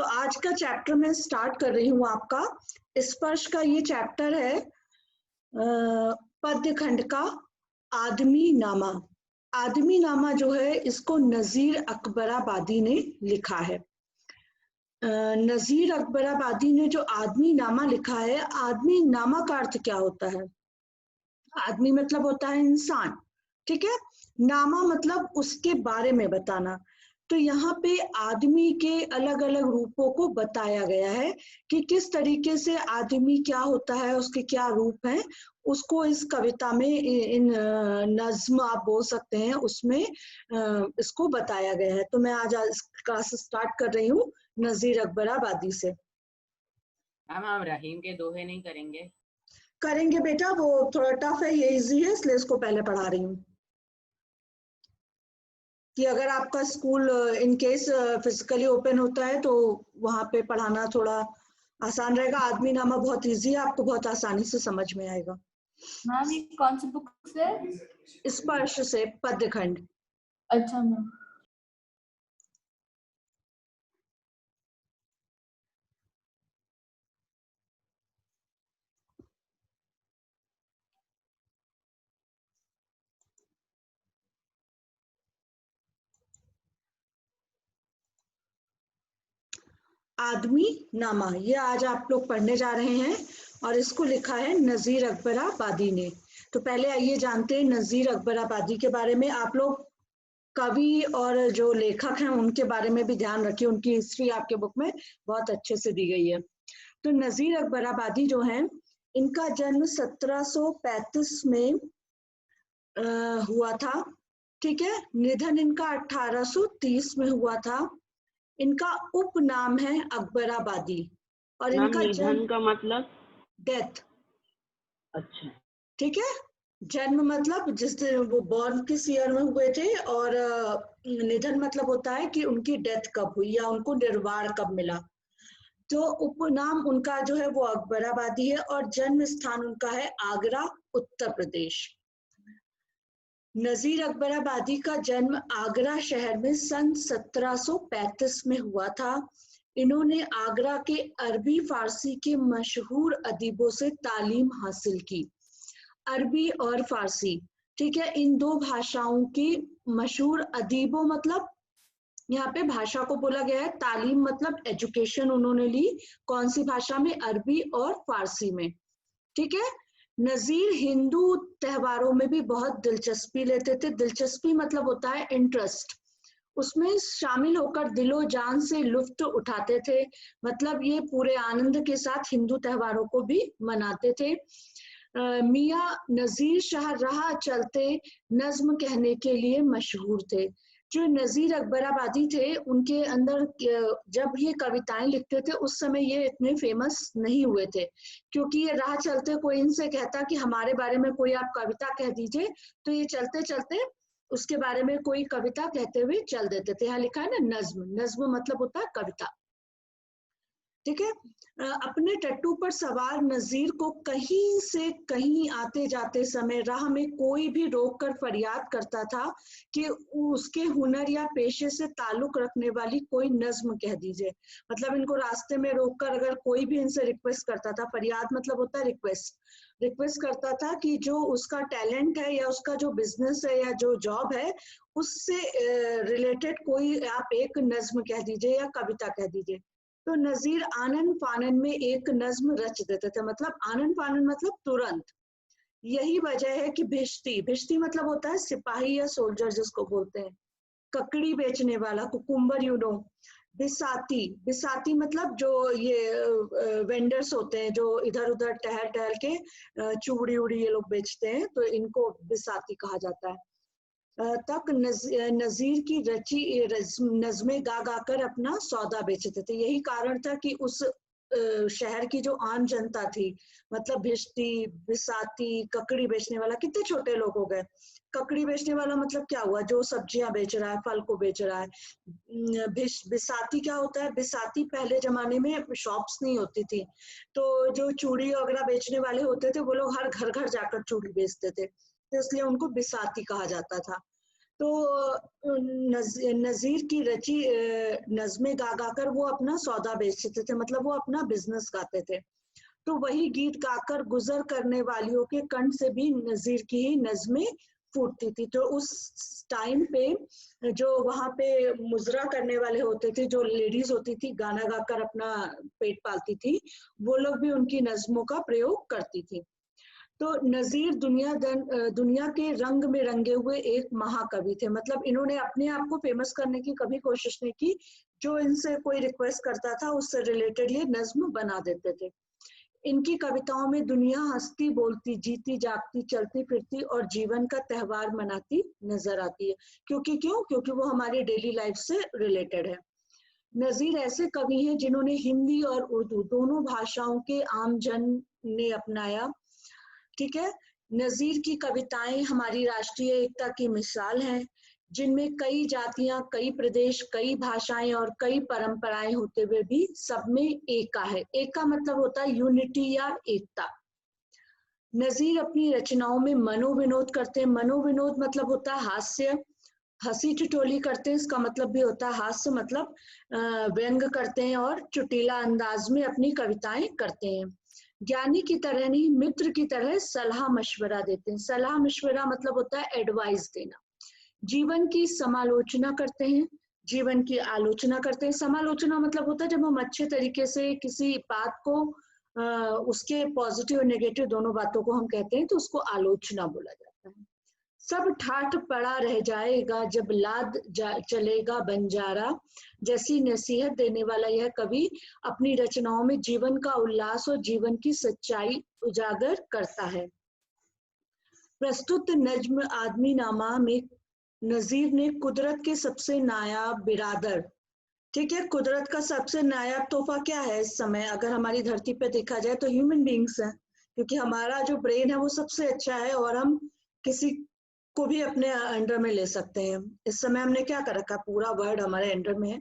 तो आज का चैप्टर मैं स्टार्ट कर रही हूँ आपका स्पर्श का। ये चैप्टर है पद्य खंड का आदमी नामा। आदमी नामा जो है इसको नजीर अकबराबादी ने लिखा है। नजीर अकबराबादी ने जो आदमी नामा लिखा है, आदमी नामा का अर्थ क्या होता है? आदमी मतलब होता है इंसान, ठीक है। नामा मतलब उसके बारे में बताना। तो यहाँ पे आदमी के अलग अलग रूपों को बताया गया है कि किस तरीके से आदमी क्या होता है, उसके क्या रूप हैं, उसको इस कविता में, इन नज्म आप बोल सकते हैं, उसमें इसको बताया गया है। तो मैं आज क्लास स्टार्ट कर रही हूँ नजीर अकबराबादी से। मैम हम रहीम के दोहे नहीं करेंगे? करेंगे बेटा, वो थोड़ा टफ है, ये इजी है, इसलिए इसको पहले पढ़ा रही हूँ कि अगर आपका school in case physically open होता है तो वहां पे पढ़ाना थोड़ा आसान रहेगा। आदमी नामा बहुत इजी है, आपको बहुत आसानी से समझ में आएगा। मैम ये कौन सी बुक से? स्पर्श से पद्य खंड। अच्छा मैम। आदमी नामा ये आज आप लोग पढ़ने जा रहे हैं और इसको लिखा है नजीर अकबराबादी ने। तो पहले आइए जानते हैं नजीर अकबराबादी के बारे में। आप लोग कवि और जो लेखक हैं उनके बारे में भी ध्यान रखिए, उनकी हिस्ट्री आपके बुक में बहुत अच्छे से दी गई है। तो नजीर अकबराबादी जो हैं, इनका जन्म 1735 में हुआ था, ठीक है। निधन इनका 1830 में हुआ था। इनका उपनाम है अकबराबादी और इनका निधन का मतलब डेथ। अच्छा, ठीक है। जन्म मतलब जिस दिन वो बॉर्न किस ईयर में हुए थे, और निधन मतलब होता है कि उनकी डेथ कब हुई या उनको निर्वाण कब मिला। तो उपनाम उनका जो है वो अकबराबादी है और जन्म स्थान उनका है आगरा, उत्तर प्रदेश। नजीर अकबराबादी का जन्म आगरा शहर में सन 1735 में हुआ था। इन्होंने आगरा के अरबी फारसी के मशहूर अदीबों से तालीम हासिल की। अरबी और फारसी, ठीक है, इन दो भाषाओं की मशहूर अदीबों मतलब यहाँ पे भाषा को बोला गया है, तालीम मतलब एजुकेशन उन्होंने ली। कौन सी भाषा में? अरबी और फारसी में, ठीक है। नजीर हिंदू त्योहारों में भी बहुत दिलचस्पी लेते थे। दिलचस्पी मतलब होता है इंटरेस्ट, उसमें शामिल होकर दिलो जान से लुत्फ उठाते थे। मतलब ये पूरे आनंद के साथ हिंदू त्योहारों को भी मनाते थे। मियाँ नजीर शाह राह चलते नज्म कहने के लिए मशहूर थे। जो नजीर अकबराबादी थे उनके अंदर जब ये कविताएं लिखते थे उस समय ये इतने फेमस नहीं हुए थे, क्योंकि ये राह चलते कोई इनसे कहता कि हमारे बारे में कोई आप कविता कह दीजिए, तो ये चलते चलते उसके बारे में कोई कविता कहते हुए चल देते थे। यहाँ लिखा है ना नज्म, नज्म मतलब होता है कविता, ठीक है। अपने टट्टू पर सवार नजीर को कहीं से कहीं आते जाते समय राह में कोई भी रोककर फरियाद करता था कि उसके हुनर या पेशे से ताल्लुक रखने वाली कोई नज्म कह दीजिए। मतलब इनको रास्ते में रोककर अगर कोई भी इनसे रिक्वेस्ट करता था, फरियाद मतलब होता है रिक्वेस्ट करता था कि जो उसका टैलेंट है या उसका जो बिजनेस है या जो जॉब है उससे रिलेटेड कोई आप एक नज्म कह दीजिए या कविता कह दीजिए। तो नजीर आनन फानन में एक नज्म रच देते थे। मतलब आनन फानन मतलब तुरंत। यही वजह है कि भिश्ती, भिश्ती मतलब होता है सिपाही या सोल्जर जिसको बोलते हैं। ककड़ी बेचने वाला, कुकुम्बर, यू नो। बिसाती, बिसाती मतलब जो ये वेंडर्स होते हैं जो इधर उधर टहल टहल के चूड़ी उड़ी ये लोग बेचते हैं, तो इनको बिसाती कहा जाता है। तक नजीर की रची नज़में गा गा कर अपना सौदा बेचते थे। यही कारण था कि उस शहर की जो आम जनता थी, मतलब भिश्ती, बिसाती, ककड़ी बेचने वाला, कितने छोटे लोग हो गए। ककड़ी बेचने वाला मतलब क्या हुआ? जो सब्जियां बेच रहा है, फल को बेच रहा है। बिसाती क्या होता है? बिसाती पहले जमाने में शॉप्स नहीं होती थी, तो जो चूड़ी वगैरह बेचने वाले होते थे वो लोग हर घर घर जाकर चूड़ी बेचते थे, तो इसलिए उनको बिसाती कहा जाता था। तो नजीर की रची नज़में गा गाकर वो अपना सौदा बेचते थे, मतलब वो अपना बिजनेस गाते थे। तो वही गीत गाकर गुजर करने वालियों के कंठ से भी नजीर की ही नज़में फूटती थी। तो उस टाइम पे जो वहां पे मुजरा करने वाले होते थे, जो लेडीज होती थी गाना गाकर अपना पेट पालती थी, वो लोग भी उनकी नज़मों का प्रयोग करती थी। तो नजीर दुनिया के रंग में रंगे हुए एक महाकवि थे। मतलब इन्होंने अपने आप को फेमस करने की कभी कोशिश नहीं की, जो इनसे कोई रिक्वेस्ट करता था उससे रिलेटेड ये नज्म बना देते थे। इनकी कविताओं में दुनिया हंसती बोलती जीती जागती चलती फिरती और जीवन का त्योहार मनाती नजर आती है। क्योंकि वो हमारी डेली लाइफ से रिलेटेड है। नजीर ऐसे कवि हैं जिन्होंने हिंदी और उर्दू दोनों भाषाओं के आम जन ने अपनाया। ठीक है, नजीर की कविताएं हमारी राष्ट्रीय एकता की मिसाल हैं, जिनमें कई जातियां, कई प्रदेश, कई भाषाएं और कई परंपराएं होते हुए भी सब में एका है। एका मतलब होता है यूनिटी या एकता। नजीर अपनी रचनाओं में मनोविनोद करते हैं। मनोविनोद मतलब होता है हास्य, हंसी ठिठोली करते हैं, इसका मतलब भी होता है हास्य, मतलब व्यंग करते हैं और चुटीला अंदाज में अपनी कविताएं करते हैं। ज्ञानी की तरह नहीं, मित्र की तरह सलाह मशवरा देते हैं। सलाह मशवरा मतलब होता है एडवाइस देना। जीवन की समालोचना करते हैं, जीवन की आलोचना करते हैं। समालोचना मतलब होता है जब हम अच्छे तरीके से किसी बात को उसके पॉजिटिव और नेगेटिव दोनों बातों को हम कहते हैं, तो उसको आलोचना बोला जाता है। सब ठाठ पड़ा रह जाएगा जब चलेगा बंजारा, जैसी नसीहत देने वाला यह कवि अपनी रचनाओं में जीवन का उल्लास और जीवन की सच्चाई उजागर करता है। प्रस्तुत नज्म आदमी नामा में नजीर ने कुदरत के सबसे नायाब बिरादर, ठीक है, कुदरत का सबसे नायाब तोहफा क्या है इस समय अगर हमारी धरती पे देखा जाए तो ह्यूमन बींग्स है, क्योंकि हमारा जो ब्रेन है वो सबसे अच्छा है और हम किसी को भी अपने अंडर में ले सकते हैं। इस समय हमने क्या कर रखा, पूरा वर्ल्ड हमारे अंडर में है,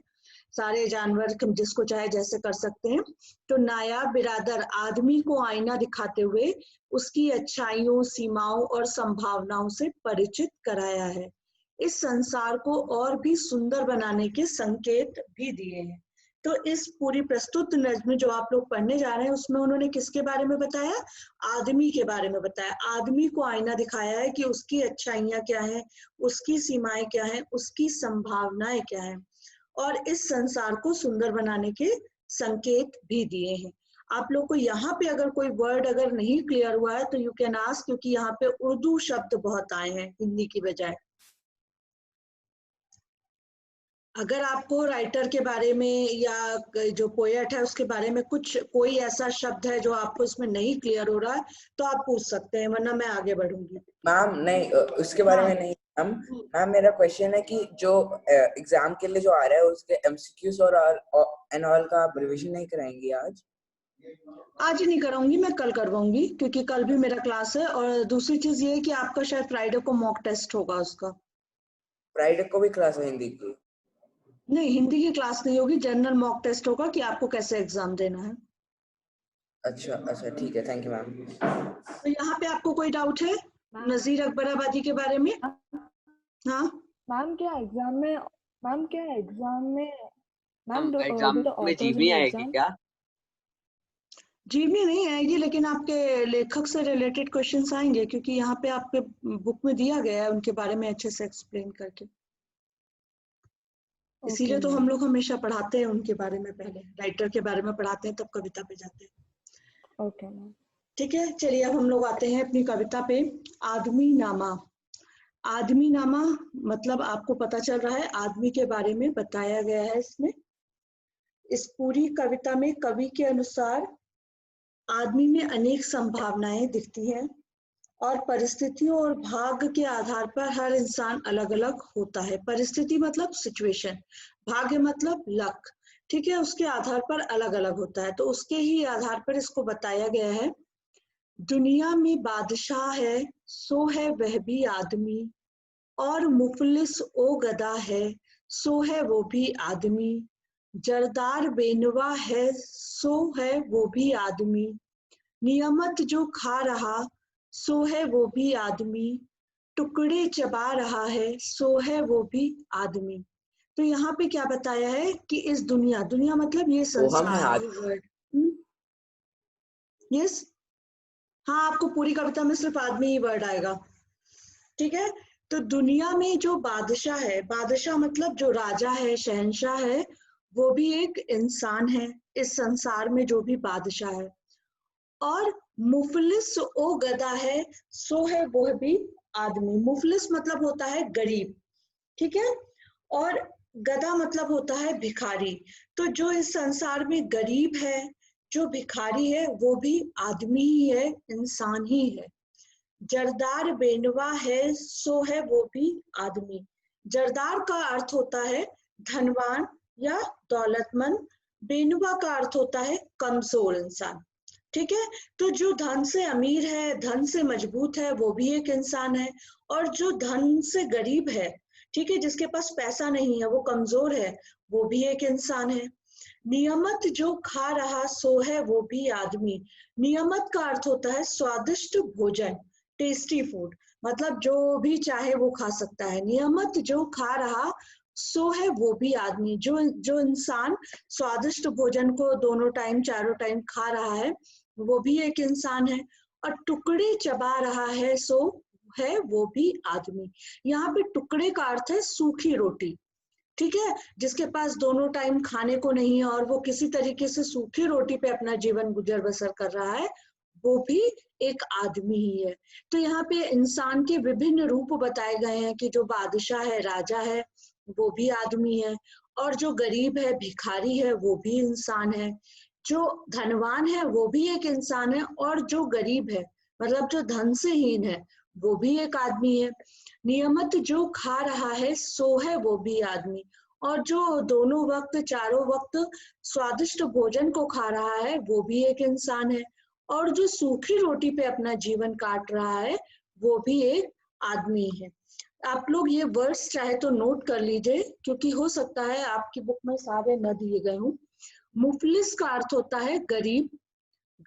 सारे जानवर जिसको चाहे जैसे कर सकते हैं। तो नायाब बिरादर आदमी को आईना दिखाते हुए उसकी अच्छाइयों, सीमाओं और संभावनाओं से परिचित कराया है। इस संसार को और भी सुंदर बनाने के संकेत भी दिए हैं। तो इस पूरी प्रस्तुत नज्म जो आप लोग पढ़ने जा रहे हैं उसमें उन्होंने किसके बारे में बताया, आदमी के बारे में बताया। आदमी को आईना दिखाया है कि उसकी अच्छाइयां क्या हैं, उसकी सीमाएं क्या हैं, उसकी संभावनाएं क्या हैं, और इस संसार को सुंदर बनाने के संकेत भी दिए हैं। आप लोग को यहाँ पे अगर कोई वर्ड अगर नहीं क्लियर हुआ है तो यू कैन आस्क, क्योंकि यहाँ पे उर्दू शब्द बहुत आए हैं हिंदी की बजाय। अगर आपको राइटर के बारे में या जो पोएट है उसके बारे में कुछ कोई ऐसा शब्द है जो आपको इसमें नहीं क्लियर हो रहा है तो आप पूछ सकते हैं, वरना मैं आगे बढ़ूंगी। मैम नहीं, उसके बारे में नहीं मैम मेरा क्वेश्चन है कि जो एग्जाम के लिए जो आ रहा है उसके एमसीक्यूज और एंड ऑल का रिवीजन नहीं कराएंगी आज? आज नहीं कराऊंगी, मैं कल करवाऊंगी, क्योंकि कल भी मेरा क्लास है। और दूसरी चीज ये है कि आपका शायद फ्राइडे को मॉक टेस्ट होगा उसका। फ्राइडे को भी क्लास है हिंदी की? नहीं, हिंदी की क्लास नहीं होगी, जनरल मॉक टेस्ट होगा कि आपको कैसे एग्जाम देना है। अच्छा अच्छा ठीक है, थैंक यू मैम। तो यहाँ पे आपको कोई डाउट है नजीर अकबराबादी के बारे में? हाँ मैम क्या एग्जाम में मैम एग्जाम में जीवनी आएगी क्या? जीवनी नहीं आएगी, लेकिन आपके लेखक से रिलेटेड क्वेश्चंस आएंगे, क्योंकि यहाँ पे आपके बुक में दिया गया है उनके बारे में अच्छे से एक्सप्लेन करके। इसीलिए तो हम लोग हमेशा पढ़ाते हैं उनके बारे में, पहले राइटर के बारे में पढ़ाते हैं तब कविता पे जाते हैं। Okay ma'am. ठीक है, चलिए अब हम लोग आते हैं अपनी कविता पे। आदमी नामा। आदमी नामा मतलब आपको पता चल रहा है आदमी के बारे में बताया गया है इसमें। इस पूरी कविता में कवि के अनुसार आदमी में अनेक संभावनाएं दिखती हैं और परिस्थितियों और भाग्य के आधार पर हर इंसान अलग अलग होता है। परिस्थिति मतलब सिचुएशन, भाग्य मतलब लक, ठीक है, उसके आधार पर अलग अलग होता है। तो उसके ही आधार पर इसको बताया गया है। दुनिया में बादशाह है सो है वह भी आदमी, और मुफलिस ओ गदा है सो है वो भी आदमी, जरदार बेनवा है सो है वो भी आदमी, नियमत जो खा रहा सो है वो भी आदमी, टुकड़े चबा रहा है सो है वो भी आदमी। तो यहाँ पे क्या बताया है कि इस दुनिया, दुनिया मतलब ये वो हम है संसार, वर्ड। यस, हाँ, आपको पूरी कविता में सिर्फ आदमी ही वर्ड आएगा, ठीक है। तो दुनिया में जो बादशाह है, बादशाह मतलब जो राजा है, शहंशाह है, वो भी एक इंसान है। इस संसार में जो भी बादशाह है। और मुफलिस ओ गधा है सो है वह भी आदमी। मुफलिस मतलब होता है गरीब, ठीक है। और गधा मतलब होता है भिखारी। तो जो इस संसार में गरीब है, जो भिखारी है, वो भी आदमी ही है, इंसान ही है। जरदार बेनवा है सो है वो भी आदमी। जरदार का अर्थ होता है धनवान या दौलतमंद। बेनवा का अर्थ होता है कमजोर इंसान, ठीक है। तो जो धन से अमीर है, धन से मजबूत है, वो भी एक इंसान है। और जो धन से गरीब है, ठीक है, जिसके पास पैसा नहीं है, वो कमजोर है, वो भी एक इंसान है। नियमत जो खा रहा सो है वो भी आदमी। नियमत का अर्थ होता है स्वादिष्ट भोजन, टेस्टी फूड, मतलब जो भी चाहे वो खा सकता है। नियमत जो खा रहा सो है वो भी आदमी। जो इंसान स्वादिष्ट भोजन को दोनों टाइम, चारों टाइम खा रहा है, वो भी एक इंसान है। और टुकड़े चबा रहा है सो है वो भी आदमी। यहाँ पे टुकड़े का अर्थ है सूखी रोटी, ठीक है। जिसके पास दोनों टाइम खाने को नहीं है और वो किसी तरीके से सूखी रोटी पे अपना जीवन गुजर बसर कर रहा है, वो भी एक आदमी ही है। तो यहाँ पे इंसान के विभिन्न रूप बताए गए हैं कि जो बादशाह है, राजा है, वो भी आदमी है। और जो गरीब है, भिखारी है, वो भी इंसान है। जो धनवान है वो भी एक इंसान है, और जो गरीब है, मतलब जो धन से हीन है, वो भी एक आदमी है। नियमित जो खा रहा है सो है वो भी आदमी। और जो दोनों वक्त, चारों वक्त स्वादिष्ट भोजन को खा रहा है, वो भी एक इंसान है। और जो सूखी रोटी पे अपना जीवन काट रहा है, वो भी एक आदमी है। आप लोग ये वर्ड्स चाहे तो नोट कर लीजिए, क्योंकि हो सकता है आपकी बुक में सारे न दिए गए हों। मुफलिस का अर्थ होता है गरीब,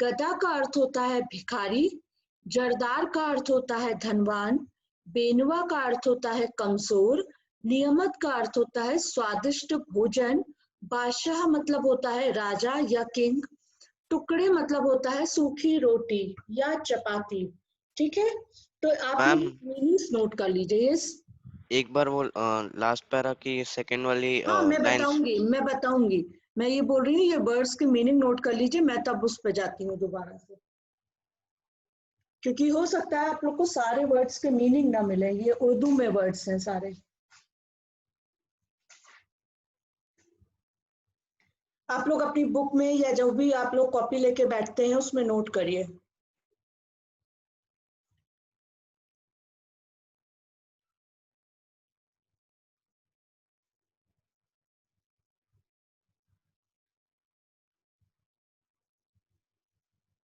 गधा का अर्थ होता है भिखारी, जरदार का अर्थ होता है धनवान, बेनवा का अर्थ होता है कमजोर, नियमत का अर्थ होता है स्वादिष्ट भोजन, बादशाह मतलब होता है राजा या किंग, टुकड़े मतलब होता है सूखी रोटी या चपाती, ठीक है। तो आप लोग मैम मीनिंग्स नोट कर लीजिए। यस, एक बार वो लास्ट पैरा की सेकंड वाली हाँ, मैं लाइंस। बताऊंगी। मैं ये बोल रही हूँ, ये वर्ड्स की मीनिंग नोट कर लीजिए, मैं तब उस पर जाती हूँ दोबारा से, क्योंकि हो सकता है आप लोग को सारे वर्ड्स के मीनिंग ना मिले। ये उर्दू में वर्ड्स हैं सारे। आप लोग अपनी बुक में या जो भी आप लोग कॉपी लेके बैठते हैं उसमें नोट करिए।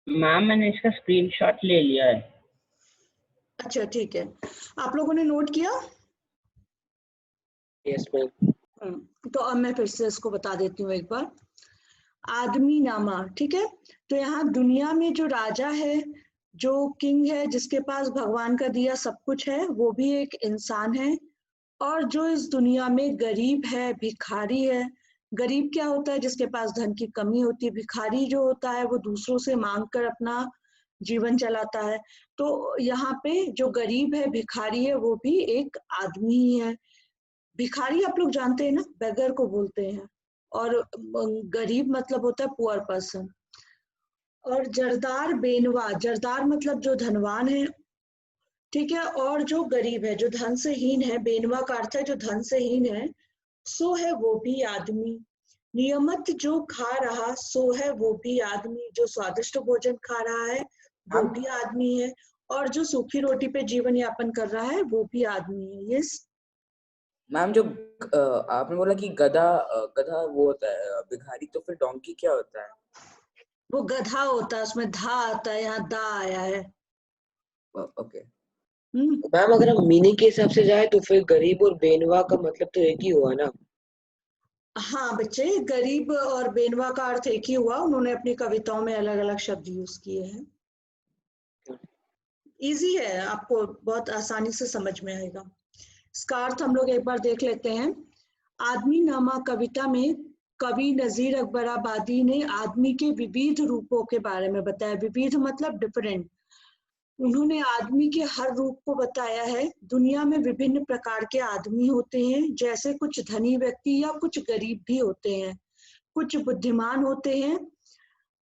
मैम मैंने इसका स्क्रीनशॉट ले लिया है। अच्छा, ठीक है, आप लोगों ने नोट किया? Yes ma'am. तो अब मैं फिर से इसको बता देती हूँ एक बार। आदमी नामा, ठीक है। तो यहाँ दुनिया में जो राजा है, जो किंग है, जिसके पास भगवान का दिया सब कुछ है, वो भी एक इंसान है। और जो इस दुनिया में गरीब है, भिखारी है। गरीब क्या होता है? जिसके पास धन की कमी होती है। भिखारी जो होता है वो दूसरों से मांग कर अपना जीवन चलाता है। तो यहाँ पे जो गरीब है, भिखारी है, वो भी एक आदमी ही है। भिखारी आप लोग जानते हैं ना, बेगर को बोलते हैं। और गरीब मतलब होता है पुअर पर्सन। और जरदार बेनवा, जरदार मतलब जो धनवान है, ठीक है। और जो गरीब है, जो धन से हीन है, बेनवा का अर्थ है जो धन से हीन है, सो है वो भी आदमी। नियमित जो खा रहा सो है वो भी आदमी। जो स्वादिष्ट भोजन खा रहा है वो मैम भी आदमी है। और जो सूखी रोटी पे जीवन यापन कर रहा है वो भी आदमी है। यस, मैम जो आपने बोला कि गधा गधा वो होता है भिखारी, तो फिर डोंकी क्या होता है? वो गधा होता है, उसमें धा आता है, यहाँ दा आया है। ओके मैम अगर हम मीनिंग के हिसाब से जाए तो फिर गरीब और बेनवा का मतलब तो एक ही हुआ ना। हाँ बच्चे, गरीब और बेनवा का अर्थ एक ही हुआ। उन्होंने अपनी कविताओं में अलग अलग शब्द यूज किए हैं। इजी है, आपको बहुत आसानी से समझ में आएगा। इसका अर्थ हम लोग एक बार देख लेते हैं। आदमी नामा कविता में कवि नजीर अकबराबादी ने आदमी के विविध रूपों के बारे में बताया। विविध मतलब डिफरेंट। उन्होंने आदमी के हर रूप को बताया है। दुनिया में विभिन्न प्रकार के आदमी होते हैं, जैसे कुछ धनी व्यक्ति या कुछ गरीब भी होते हैं, कुछ बुद्धिमान होते हैं,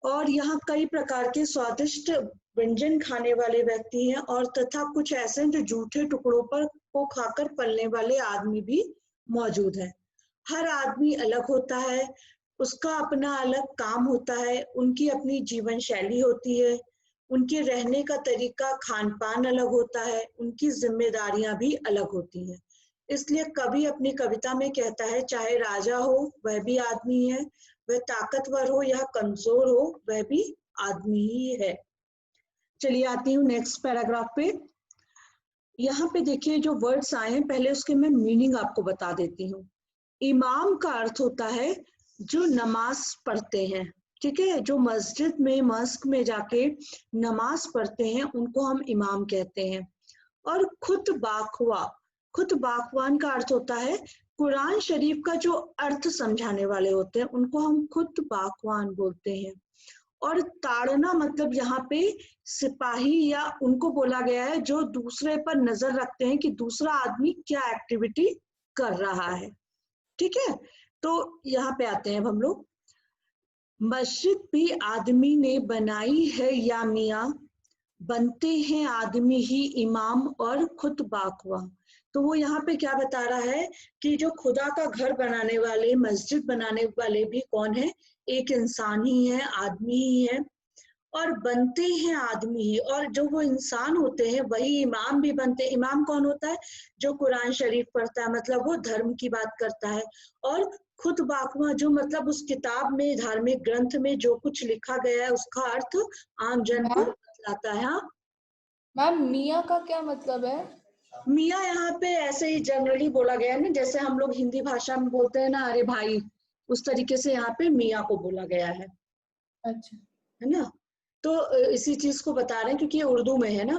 और यहाँ कई प्रकार के स्वादिष्ट व्यंजन खाने वाले व्यक्ति हैं, और तथा कुछ ऐसे जो जूठे टुकड़ों पर को खाकर पलने वाले आदमी भी मौजूद हैं। हर आदमी अलग होता है, उसका अपना अलग काम होता है, उनकी अपनी जीवन शैली होती है, उनके रहने का तरीका खान पान अलग होता है, उनकी जिम्मेदारियां भी अलग होती हैं। इसलिए कवि अपनी कविता में कहता है, चाहे राजा हो वह भी आदमी है, वह ताकतवर हो या कमजोर हो वह भी आदमी ही है। चलिए आती हूँ नेक्स्ट पैराग्राफ पे। यहाँ पे देखिए जो वर्ड्स आए हैं, पहले उसके मैं मीनिंग आपको बता देती हूँ। इमाम का अर्थ होता है जो नमाज पढ़ते हैं, ठीक है, जो मस्जिद में मस्क में जाके नमाज पढ़ते हैं उनको हम इमाम कहते हैं। और खुतबाखवान का अर्थ होता है कुरान शरीफ का जो अर्थ समझाने वाले होते हैं उनको हम खुतबाखवान बोलते हैं। और ताड़ना मतलब यहाँ पे सिपाही या उनको बोला गया है जो दूसरे पर नजर रखते हैं कि दूसरा आदमी क्या एक्टिविटी कर रहा है, ठीक है। तो यहाँ पे आते हैं अब हम लोग। मस्जिद भी आदमी ने बनाई है या मियाँ, बनते हैं आदमी ही इमाम और खुतबाखवा। तो वो यहाँ पे क्या बता रहा है कि जो खुदा का घर बनाने वाले, मस्जिद बनाने वाले भी कौन है? एक इंसान ही है, आदमी ही है, और बनते हैं आदमी ही। और जो वो इंसान होते हैं वही इमाम भी बनते हैं। इमाम कौन होता है? जो कुरान शरीफ पढ़ता है, मतलब वो धर्म की बात करता है। और खुतबाखवा जो मतलब उस किताब में, धार्मिक ग्रंथ में जो कुछ लिखा गया है उसका अर्थ आम जन को बतलाता है। हाँ मैम, मियाँ का क्या मतलब है? मियाँ यहाँ पे ऐसे ही जनरली बोला गया है ना, जैसे हम लोग हिंदी भाषा में बोलते हैं ना, अरे भाई, उस तरीके से यहाँ पे मियाँ को बोला गया है अच्छा। ना। तो इसी चीज को बता रहे हैं क्योंकि ये उर्दू में है ना।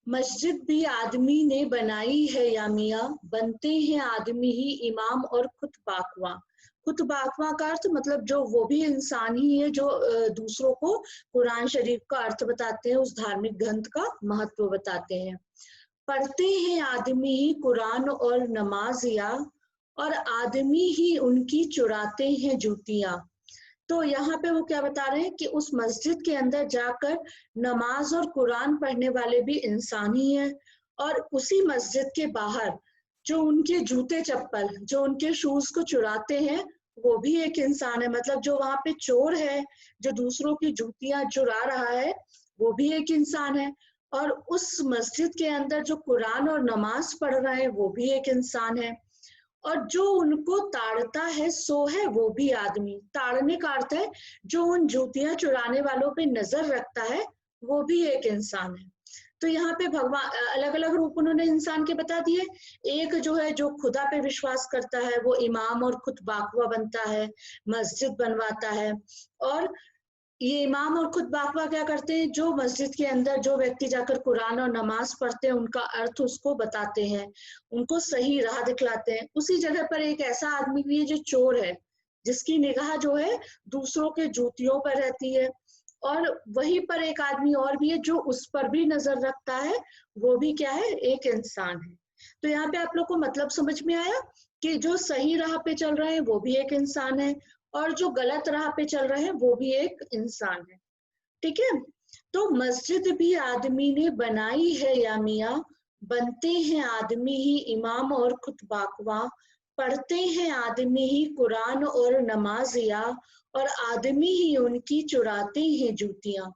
मस्जिद भी आदमी ने बनाई है या मियाँ, बनते हैं आदमी ही इमाम और खुतबाखवा। खुतबाखवा का अर्थ मतलब जो वो भी इंसान ही है जो दूसरों को कुरान शरीफ का अर्थ बताते हैं, उस धार्मिक ग्रंथ का महत्व बताते हैं। पढ़ते हैं आदमी ही कुरान और नमाजिया, और आदमी ही उनकी चुराते हैं जूतियां। तो यहाँ पे वो क्या बता रहे हैं कि उस मस्जिद के अंदर जाकर नमाज और कुरान पढ़ने वाले भी इंसान ही हैं, और उसी मस्जिद के बाहर जो उनके जूते चप्पल, जो उनके शूज को चुराते हैं, वो भी एक इंसान है। मतलब जो वहां पे चोर है, जो दूसरों की जूतियां चुरा रहा है, वो भी एक इंसान है। और उस मस्जिद के अंदर जो कुरान और नमाज पढ़ रहा है वो भी एक इंसान है। और जो उनको ताड़ता है सो है वो भी आदमी। ताड़ने का अर्थ है जो उन जूतियां चुराने वालों पे नजर रखता है, वो भी एक इंसान है। तो यहाँ पे भगवान अलग अलग रूप उन्होंने इंसान के बता दिए। एक जो है जो खुदा पे विश्वास करता है वो इमाम और खुतबाखवा बनता है, मस्जिद बनवाता है। और ये इमाम और खुतबाखवा क्या करते हैं? जो मस्जिद के अंदर जो व्यक्ति जाकर कुरान और नमाज पढ़ते हैं उनका अर्थ उसको बताते हैं, उनको सही राह दिखलाते हैं। उसी जगह पर एक ऐसा आदमी भी है जो चोर है, जिसकी निगाह जो है दूसरों के जूतियों पर रहती है। और वहीं पर एक आदमी और भी है जो उस पर भी नजर रखता है, वो भी क्या है? एक इंसान है। तो यहाँ पे आप लोग को मतलब समझ में आया कि जो सही राह पे चल रहे हैं वो भी एक इंसान है, और जो गलत राह पे चल रहे हैं वो भी एक इंसान है, ठीक है। तो मस्जिद भी आदमी ने बनाई है या मियाँ, बनते हैं आदमी ही इमाम और खुतबाखवा। पढ़ते हैं आदमी ही कुरान और नमाजिया, और आदमी ही उनकी चुराते हैं जूतियां।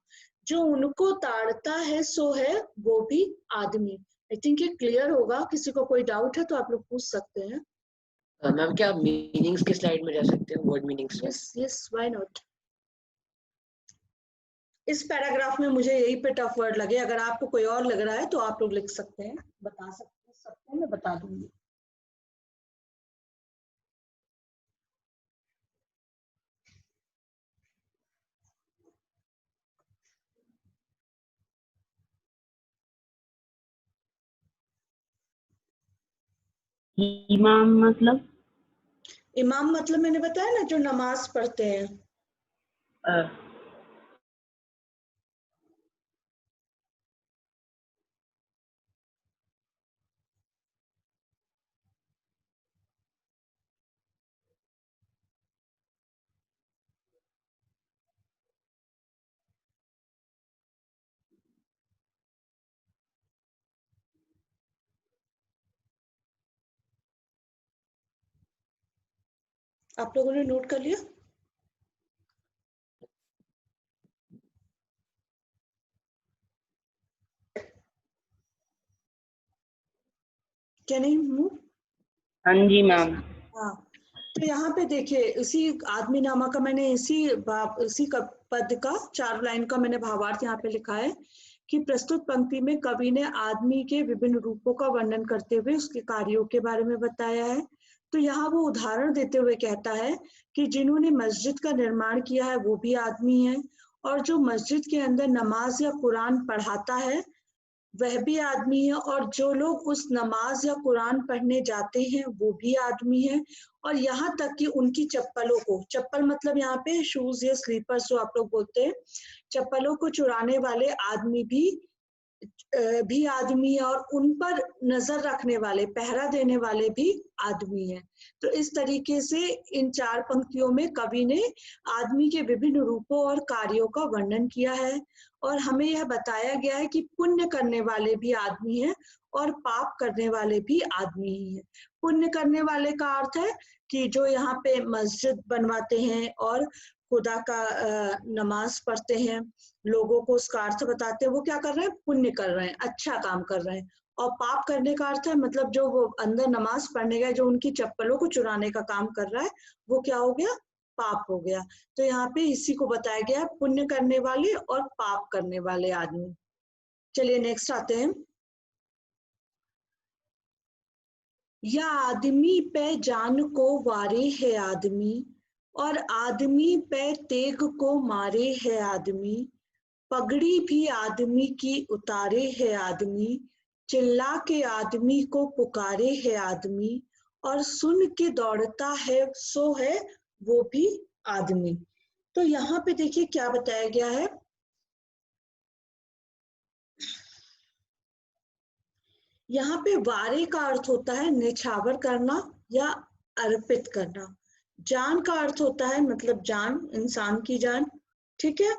जो उनको ताड़ता है सो है वो भी आदमी। आई थिंक ये क्लियर होगा। किसी को कोई डाउट है तो आप लोग पूछ सकते हैं। मैम क्या आप मीनिंग्स के स्लाइड में जा सकते हैं, word meanings? Yes yes, why not. इस पैराग्राफ में मुझे यही पे टफ वर्ड लगे। अगर आपको कोई और लग रहा है तो आप लोग लिख सकते हैं, बता सकते हैं, मैं बता दूंगी। इमाम मतलब इमाम मतलब मैंने बताया ना, जो नमाज पढ़ते हैं। आप लोगों ने नोट कर लिया? क्या नहीं हूँ? हाँ जी मैम। हाँ, तो यहाँ पे देखिए, इसी आदमी नामा का मैंने इसी का पद का 4 लाइन का मैंने भावार्थ यहाँ पे लिखा है कि प्रस्तुत पंक्ति में कवि ने आदमी के विभिन्न रूपों का वर्णन करते हुए उसके कार्यों के बारे में बताया है। तो यहाँ वो उदाहरण देते हुए कहता है कि जिन्होंने मस्जिद का निर्माण किया है वो भी आदमी है, और जो मस्जिद के अंदर नमाज या कुरान पढ़ाता है वह भी आदमी है, और जो लोग उस नमाज या कुरान पढ़ने जाते हैं वो भी आदमी है, और यहाँ तक कि उनकी चप्पलों को, चप्पल मतलब यहाँ पे शूज या स्लीपर्स जो आप लोग बोलते हैं, चप्पलों को चुराने वाले आदमी भी आदमी है, और उन पर नजर रखने वाले, पहरा देने वाले भी आदमी है। तो इस तरीके से इन 4 पंक्तियों में कवि ने आदमी के विभिन्न रूपों और कार्यों का वर्णन किया है, और हमें यह बताया गया है कि पुण्य करने वाले भी आदमी हैं और पाप करने वाले भी आदमी ही हैं। पुण्य करने वाले का अर्थ है कि जो यहाँ पे मस्जिद बनवाते हैं और खुदा का नमाज पढ़ते हैं, लोगों को उसका अर्थ बताते हैं, वो क्या कर रहे हैं? पुण्य कर रहे हैं, अच्छा काम कर रहे हैं। और पाप करने का अर्थ है, मतलब जो वो अंदर नमाज पढ़ने गए, जो उनकी चप्पलों को चुराने का काम कर रहा है, वो क्या हो गया? पाप हो गया। तो यहाँ पे इसी को बताया गया है, पुण्य करने वाले और पाप करने वाले आदमी। चलिए नेक्स्ट आते हैं। या आदमी पे जान को वारे है आदमी, और आदमी पे तेग को मारे है आदमी, पगड़ी भी आदमी की उतारे है आदमी, चिल्ला के आदमी को पुकारे है आदमी, और सुन के दौड़ता है सो है वो भी आदमी। तो यहाँ पे देखिए क्या बताया गया है। यहाँ पे वारे का अर्थ होता है निछावर करना या अर्पित करना। जान का अर्थ होता है मतलब जान, इंसान की जान, ठीक है।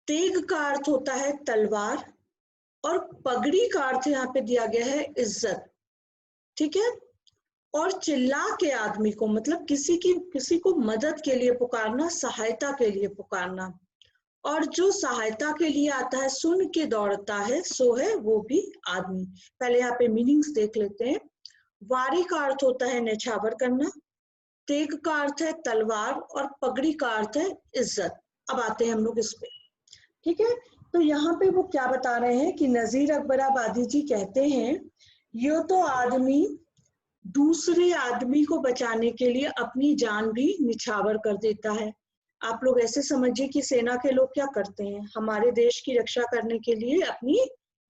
तेग का अर्थ होता है तलवार, और पगड़ी का अर्थ यहाँ पे दिया गया है इज्जत, ठीक है। और चिल्ला के आदमी को मतलब किसी को मदद के लिए पुकारना, सहायता के लिए पुकारना, और जो सहायता के लिए आता है सुन के दौड़ता है सो है वो भी आदमी। पहले यहाँ पे मीनिंग्स देख लेते हैं। वारी का अर्थ होता है न्यौछावर करना, तेग का अर्थ है तलवार, और पगड़ी का अर्थ है इज्जत। अब आते हैं हम लोग इस पे, ठीक है। तो यहाँ पे वो क्या बता रहे हैं कि नजीर अकबराबादी जी कहते हैं, ये तो आदमी दूसरे आदमी को बचाने के लिए अपनी जान भी निछावर कर देता है। आप लोग ऐसे समझिए कि सेना के लोग क्या करते हैं, हमारे देश की रक्षा करने के लिए अपनी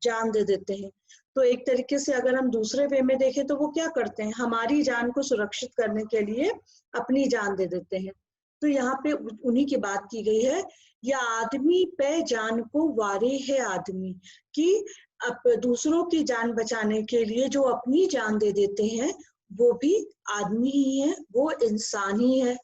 जान दे देते हैं। तो एक तरीके से अगर हम दूसरे वे में देखें तो वो क्या करते हैं, हमारी जान को सुरक्षित करने के लिए अपनी जान दे देते हैं। तो यहाँ पे उन्हीं की बात की गई है, या आदमी पे जान को वारे है आदमी, कि अब दूसरों की जान बचाने के लिए जो अपनी जान दे देते हैं वो भी आदमी ही है, वो इंसान ही है।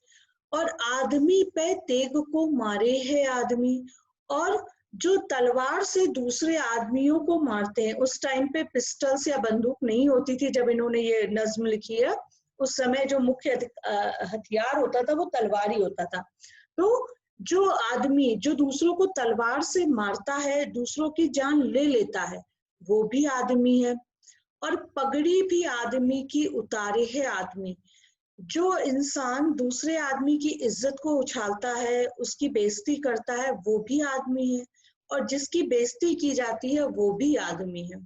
और आदमी पे तेग को मारे है आदमी, और जो तलवार से दूसरे आदमियों को मारते हैं, उस टाइम पे पिस्टल्स या बंदूक नहीं होती थी जब इन्होंने ये नज्म लिखी है, उस समय जो मुख्य हथियार होता था वो तलवार ही होता था। तो जो आदमी जो दूसरों को तलवार से मारता है, दूसरों की जान ले लेता है, वो भी आदमी है। और पगड़ी भी आदमी की उतारे है आदमी, जो इंसान दूसरे आदमी की इज्जत को उछालता है, उसकी बेइज्जती करता है, वो भी आदमी है, और जिसकी बेइज्जती की जाती है वो भी आदमी है।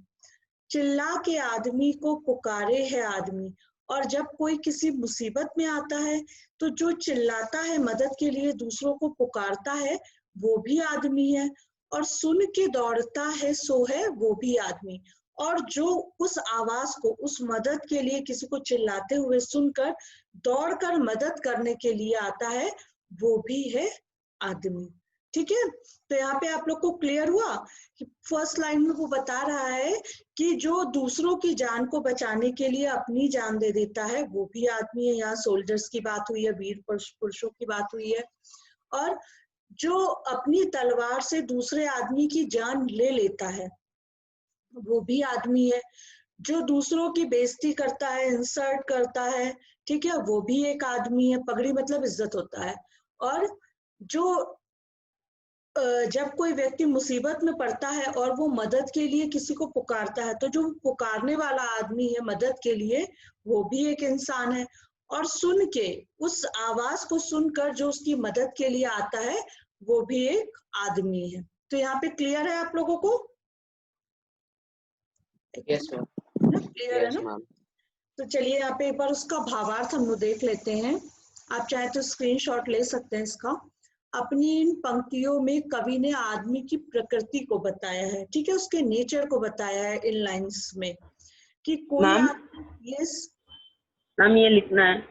चिल्ला के आदमी को पुकारे है आदमी, और जब कोई किसी मुसीबत में आता है तो जो चिल्लाता है मदद के लिए, दूसरों को पुकारता है, वो भी आदमी है। और सुन के दौड़ता है सो है वो भी आदमी, और जो उस आवाज को, उस मदद के लिए किसी को चिल्लाते हुए सुनकर दौड़कर मदद करने के लिए आता है, वो भी है आदमी। ठीक है, तो यहाँ पे आप लोग को क्लियर हुआ कि फर्स्ट लाइन में वो बता रहा है कि जो दूसरों की जान को बचाने के लिए अपनी जान दे देता है वो भी आदमी है। यहाँ सोल्जर्स की बात हुई है, वीर पुरुषों की बात हुई है। और जो अपनी तलवार से दूसरे आदमी की जान ले लेता है वो भी आदमी है। जो दूसरों की बेइज्जती करता है, इंसल्ट करता है, ठीक है, वो भी एक आदमी है। पगड़ी मतलब इज्जत होता है। और जो जब कोई व्यक्ति मुसीबत में पड़ता है और वो मदद के लिए किसी को पुकारता है, तो जो पुकारने वाला आदमी है मदद के लिए, वो भी एक इंसान है। और सुन के, उस आवाज को सुनकर जो उसकी मदद के लिए आता है वो भी एक आदमी है। तो यहाँ पे क्लियर है आप लोगों को? Yes ma'am. क्लियर है ना? तो चलिए यहाँ पे एक बार उसका भावार्थ हम लोग देख लेते हैं। आप चाहे तो स्क्रीनशॉट ले सकते हैं इसका। अपनी इन पंक्तियों में कवि ने आदमी की प्रकृति को बताया है, ठीक है, उसके नेचर को बताया है इन लाइंस में कि कोई यस मैम ये लिखना है।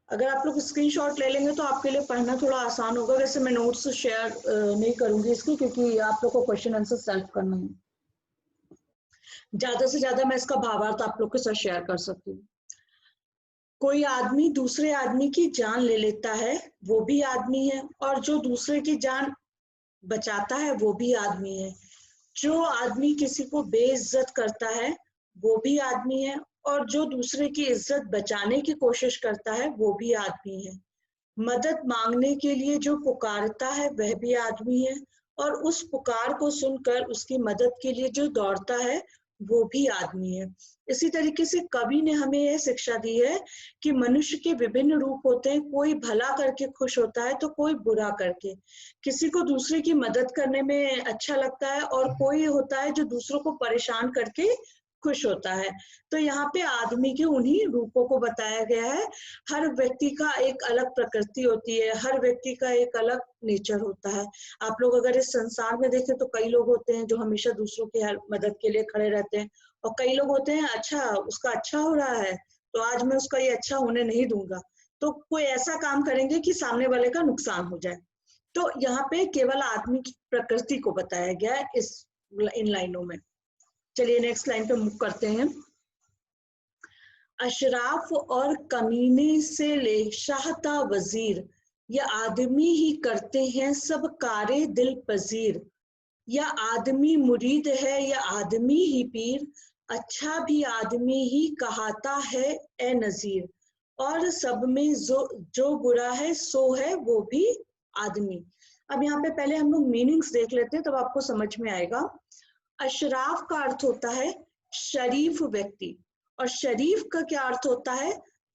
अगर आप लोग स्क्रीनशॉट ले लेंगे तो आपके लिए पढ़ना थोड़ा आसान होगा। वैसे मैं नोट्स शेयर नहीं करूंगी इसकी, क्योंकि आप लोग को क्वेश्चन आंसर सेल्फ करना है। ज्यादा से ज्यादा मैं इसका भावार्थ आप लोग के साथ शेयर कर सकती हूँ। कोई आदमी दूसरे आदमी की जान ले लेता है वो भी आदमी है, और जो दूसरे की जान बचाता है वो भी आदमी है। जो आदमी किसी को बेइज्जत करता है वो भी आदमी है, और जो दूसरे की इज्जत बचाने की कोशिश करता है वो भी आदमी है। मदद मांगने के लिए जो पुकारता है वह भी आदमी है, और उस पुकार को सुनकर उसकी मदद के लिए जो दौड़ता है वो भी आदमी है। इसी तरीके से कवि ने हमें यह शिक्षा दी है कि मनुष्य के विभिन्न रूप होते हैं। कोई भला करके खुश होता है तो कोई बुरा करके। किसी को दूसरे की मदद करने में अच्छा लगता है, और कोई होता है जो दूसरों को परेशान करके खुश होता है। तो यहाँ पे आदमी के उन्हीं रूपों को बताया गया है। हर व्यक्ति का एक अलग प्रकृति होती है, हर व्यक्ति का एक अलग नेचर होता है। आप लोग अगर इस संसार में देखें तो कई लोग होते हैं जो हमेशा दूसरों की हर मदद के लिए खड़े रहते हैं, और कई लोग होते हैं अच्छा उसका अच्छा हो रहा है तो आज मैं उसका ये अच्छा होने नहीं दूंगा, तो कोई ऐसा काम करेंगे कि सामने वाले का नुकसान हो जाए। तो यहाँ पे केवल आदमी की प्रकृति को बताया गया है इन लाइनों में। चलिए नेक्स्ट लाइन पे मूव करते हैं। अशराफ और कमीने से ले शाहता वजीर, या आदमी ही करते हैं सब कारे दिल पजीर। या आदमी मुरीद है या आदमी ही पीर, अच्छा भी आदमी ही कहाता है ए नजीर। और सब में जो बुरा है सो है वो भी आदमी। अब यहाँ पे पहले हम लोग मीनिंग्स देख लेते हैं तब आपको समझ में आएगा। अशराफ का अर्थ होता है शरीफ व्यक्ति, और शरीफ का क्या अर्थ होता है?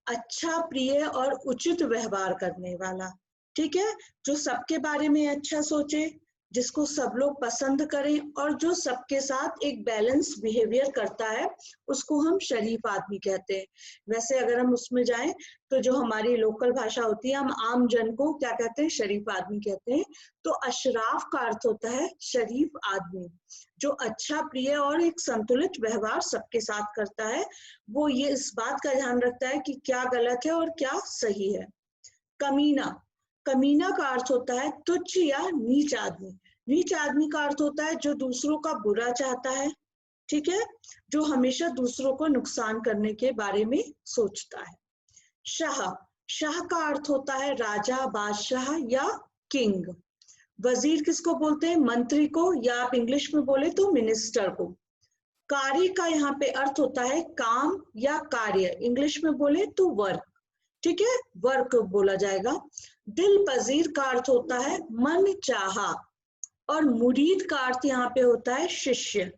अच्छा, प्रिय और उचित व्यवहार करने वाला। ठीक है, जो सबके बारे में अच्छा सोचे, जिसको सब लोग पसंद करें, और जो सबके साथ एक बैलेंस बिहेवियर करता है, उसको हम शरीफ आदमी कहते हैं। वैसे अगर हम उसमें जाएं तो जो हमारी लोकल भाषा होती है, हम आम जन को क्या कहते हैं? शरीफ आदमी कहते हैं। तो अशराफ का अर्थ होता है शरीफ आदमी, जो अच्छा, प्रिय और एक संतुलित व्यवहार सबके साथ करता है। वो ये इस बात का ध्यान रखता है कि क्या गलत है और क्या सही है। कमीना, कमीना का अर्थ होता है तुच्छ या नीच आदमी। नीच आदमी का अर्थ होता है जो दूसरों का बुरा चाहता है, ठीक है, जो हमेशा दूसरों को नुकसान करने के बारे में सोचता है। शाह, शाह का अर्थ होता है राजा, बादशाह या किंग। वजीर किसको बोलते हैं? मंत्री को, या आप इंग्लिश में बोले तो मिनिस्टर को। कारी का यहाँ पे अर्थ होता है काम या कार्य, इंग्लिश में बोले तो वर्क, ठीक है, वर्क बोला जाएगा। दिल पजीर का अर्थ होता है मन चाहा, और मुरीद का अर्थ यहाँ पे होता है शिष्य,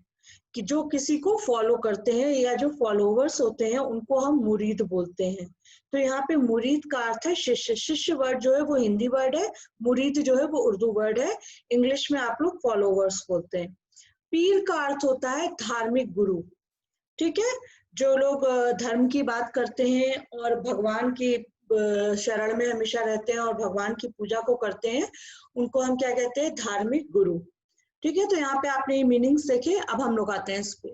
कि जो किसी को फॉलो करते हैं या जो फॉलोवर्स होते हैं उनको हम मुरीद बोलते हैं। तो यहाँ पे मुरीद का अर्थ है शिष्य। शिष्य वर्ड जो है वो हिंदी वर्ड है, मुरीद जो है वो उर्दू वर्ड है, इंग्लिश में आप लोग फॉलोवर्स बोलते हैं। पीर का अर्थ होता है धार्मिक गुरु, ठीक है, जो लोग धर्म की बात करते हैं और भगवान की शरण में हमेशा रहते हैं और भगवान की पूजा को करते हैं, उनको हम क्या कहते हैं? धार्मिक गुरु। ठीक है, तो यहाँ पे आपने मीनिंग्स देखे। अब हम लोग आते हैं इस पे।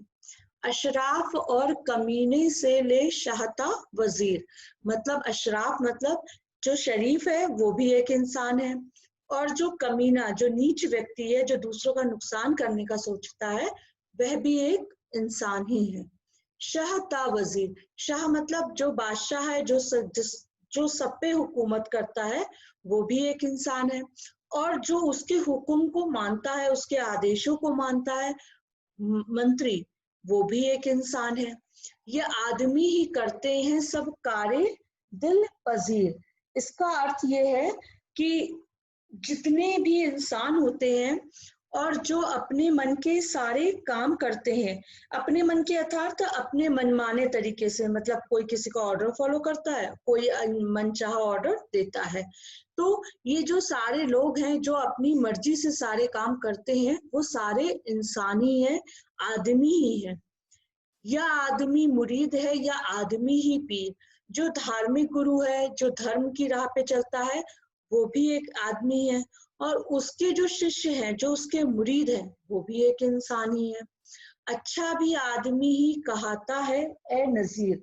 अशराफ और कमीने से ले शाहता वजीर, मतलब अशराफ मतलब जो शरीफ है वो भी एक इंसान है, और जो कमीना जो नीच व्यक्ति है जो दूसरों का नुकसान करने का सोचता है वह भी एक इंसान ही है। शाहता वजीर, शाह मतलब जो बादशाह है, जो सब पे हुकूमत करता है वो भी एक इंसान है, और जो उसके हुक्म को मानता है, उसके आदेशों को मानता है, मंत्री, वो भी एक इंसान है। ये आदमी ही करते हैं सब कारे दिल पजीर। इसका अर्थ ये है कि जितने भी इंसान होते हैं और जो अपने मन के सारे काम करते हैं, अपने मन के अर्थात अपने मनमाने तरीके से, मतलब कोई किसी का ऑर्डर फॉलो करता है, कोई मनचाहा ऑर्डर देता है, तो ये जो सारे लोग हैं जो अपनी मर्जी से सारे काम करते हैं वो सारे इंसान ही है, आदमी ही है। या आदमी मुरीद है या आदमी ही पीर, जो धार्मिक गुरु है, जो धर्म की राह पे चलता है वो भी एक आदमी है, और उसके जो शिष्य हैं, जो उसके मुरीद हैं, वो भी एक इंसान ही है। अच्छा भी आदमी ही कहाता है ए नजीर।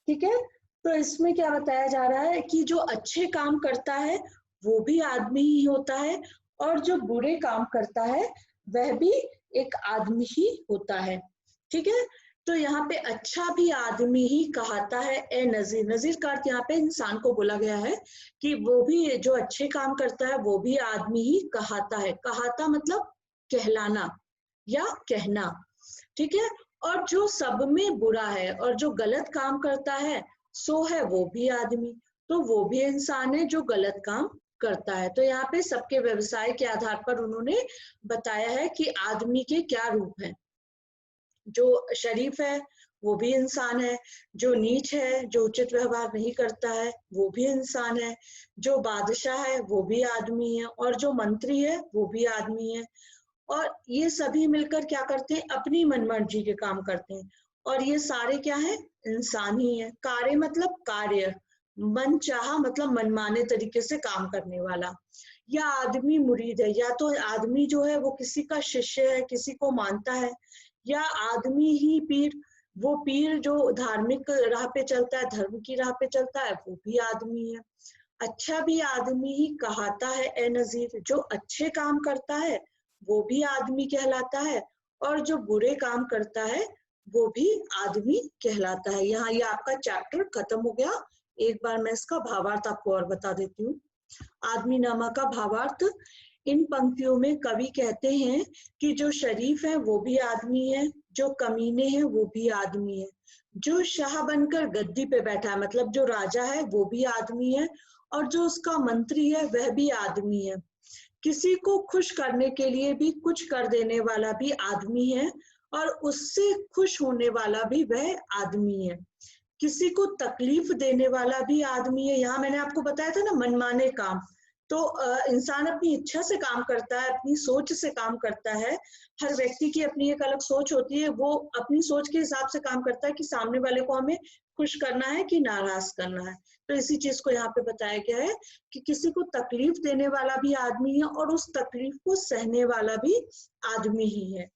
ठीक है, तो इसमें क्या बताया जा रहा है कि जो अच्छे काम करता है वो भी आदमी ही होता है, और जो बुरे काम करता है वह भी एक आदमी ही होता है। ठीक है, तो यहाँ पे अच्छा भी आदमी ही कहाता है ए नजीर। नजीर का अर्थ यहाँ पे इंसान को बोला गया है कि वो भी जो अच्छे काम करता है वो भी आदमी ही कहाता है। कहाता मतलब कहलाना या कहना। ठीक है, और जो सब में बुरा है और जो गलत काम करता है सो है वो भी आदमी, तो वो भी इंसान है जो गलत काम करता है। तो यहाँ पे सबके व्यवसाय के आधार पर उन्होंने बताया है कि आदमी के क्या रूप हैं। जो शरीफ है वो भी इंसान है, जो नीच है, जो उचित व्यवहार नहीं करता है वो भी इंसान है, जो बादशाह है वो भी आदमी है, और जो मंत्री है वो भी आदमी है। और ये सभी मिलकर क्या करते हैं, अपनी मनमर्जी के काम करते हैं, और ये सारे क्या है, इंसान ही है। कार्य मतलब कार्य, मन चाहा मतलब मनमाने तरीके से काम करने वाला। या आदमी मुरीद है, या तो आदमी जो है वो किसी का शिष्य है, किसी को मानता है, या आदमी ही पीर, वो पीर जो धार्मिक राह पे चलता है, धर्म की राह पे चलता है, वो भी आदमी है। अच्छा भी आदमी ही कहाता है ए नजीर, जो अच्छे काम करता है वो भी आदमी कहलाता है, और जो बुरे काम करता है वो भी आदमी कहलाता है। यहाँ ये आपका चैप्टर खत्म हो गया। एक बार मैं इसका भावार्थ आपको और बता देती हूँ। आदमी नामा का भावार्थ, इन पंक्तियों में कवि कहते हैं कि जो शरीफ है वो भी आदमी है, जो कमीने हैं वो भी आदमी है, जो शाह बनकर गद्दी पे बैठा है मतलब जो राजा है वो भी आदमी है, और जो उसका मंत्री है वह भी आदमी है। किसी को खुश करने के लिए भी कुछ कर देने वाला भी आदमी है, और उससे खुश होने वाला भी वह आदमी है। किसी को तकलीफ देने वाला भी आदमी है। यहाँ मैंने आपको बताया था ना मनमाने काम, तो इंसान अपनी इच्छा से काम करता है, अपनी सोच से काम करता है। हर व्यक्ति की अपनी एक अलग सोच होती है, वो अपनी सोच के हिसाब से काम करता है कि सामने वाले को हमें खुश करना है कि नाराज करना है। तो इसी चीज को यहाँ पे बताया गया है कि किसी को तकलीफ देने वाला भी आदमी है और उस तकलीफ को सहने वाला भी आदमी ही है।